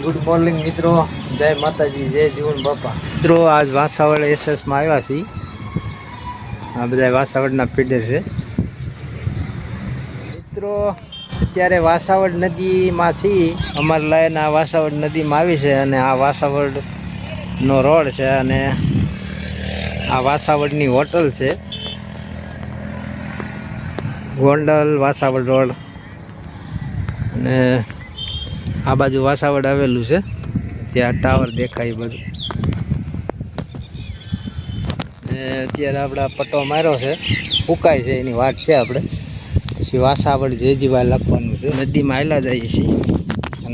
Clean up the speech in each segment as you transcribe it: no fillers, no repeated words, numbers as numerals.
Good morning મિત્રો, જય માતાજી, જય જીવન બાપા. મિત્રો આજ વાસાવડ એસએસમાં આવ્યા છીએ. આ બધા વાસાવડના ફીડર છે મિત્રો. અત્યારે વાસાવડ નદીમાં છીએ. અમારી લાઈન આ વાસાવડ નદીમાં આવી છે અને આ વાસાવડનો રોડ છે અને આ વાસાવડની હોટલ છે, ગોંડલ વાસાવડ રોડ. અને આ બાજુ વાસાવડ આવેલું છે, જે આ ટાવર દેખાય બધું. અત્યારે આપણે પટ્ટો માર્યો છે, ફૂંકાય છે, એની વાત છે. આપણે પછી વાસાવડ જેજીવા લખવાનું છે. નદીમાં હાલ્યા જઈએ છીએ,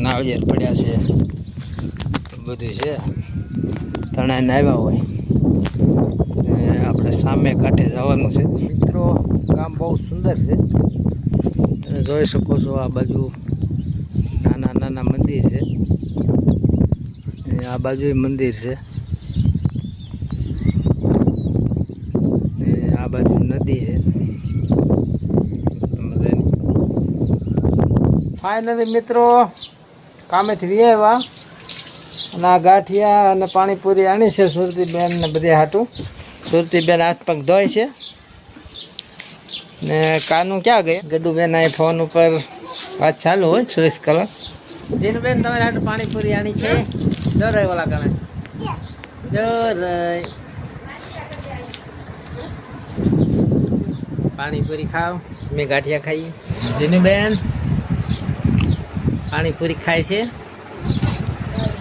નાળિયેર પડ્યા છે, બધું છે. તણાઈને આવ્યા હોય અને આપણે સામે કાંઠે જવાનું છે મિત્રો. કામ બહુ સુંદર છે, તમે જોઈ શકો છો. આ બાજુ નાના નાના મંદિર છે, આ બાજુ મંદિર છે, આ બાજુ નદી છે. ફાઇનલી મિત્રો કામેથી આવ્યા અને આ ગાંઠિયા અને પાણીપુરી આણી છે સુરતીબેન ને બધે હાટું. સુરતીબેન હાથ પગ ધોય છે ને કાનું ક્યાં ગયા? ગડુબેન આ ફોન ઉપર વાત ચાલુ હોય 24 કલાક. જીનુબેન તમારે હાટું પાણીપુરી આણી છે. દર ઓલા કણે દર પાણીપુરી ખાવ, મેં ગાંઠિયા ખાઈ. જીનુબેન પાણીપુરી ખાય છે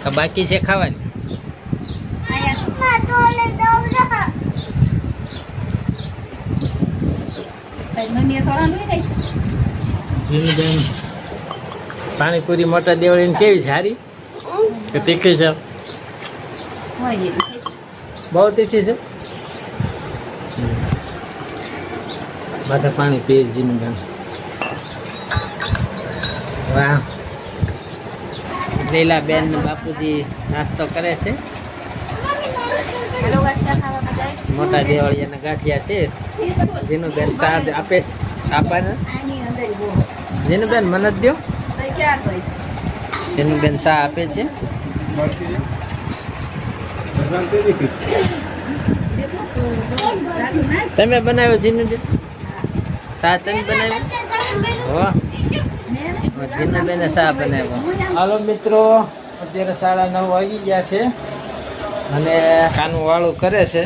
કે બાકી છે ખાવાની? જીનુબેન પાણીપુરી મોટા દેવળીને કેવી છે? સારી કે તીખી છે? બહુ તીખી છે. બધા પાણી પીએ જીનુબેન. વાહ, લીલાબેન ને બાપુજી નાસ્તો કરે છે. મોટા દેવળિયાના ગાંઠિયા છે. જીનુબેન ચા આપે છે. આપવાને જીનુબેન મને જ દો. જીનુબેન ચા આપે છે. તમે બનાવ્યો જીનુબેન? ચા તમે બનાવ્યો? જીનુબેને ચા બનાવ્યો. હાલો મિત્રો, અત્યારે 9:30 વાગી ગયા છે અને કાનું વાળું કરે છે.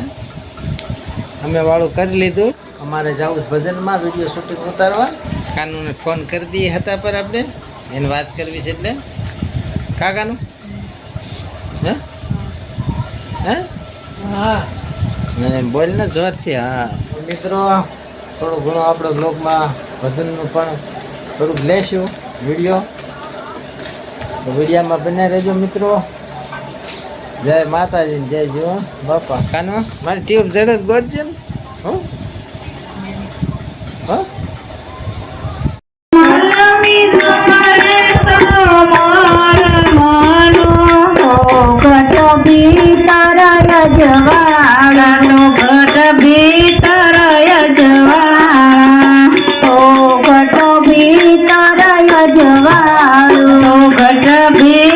અમે વાળું કરી લીધું. અમારે જવું ભજનમાં વિડીયો શૂટિંગ ઉતારવા. કાનુને ફોન કરી દઈએ હતા પર આપણે એને વાત કરવી છે એટલે. કાકાનું હે હે હા બોલ ને જોરથી. હા મિત્રો, થોડું ઘણું આપણે બ્લોગમાં ભજનનું પણ થોડુંક લેશું વિડીયો. તો વિડીયામાં બન્યા રહેજો મિત્રો. જય માતાજી, જય જીવન બાપા. કાનો મારી ટ્યુબ જડત ગોતજે ને. હો હો ઘટ ભી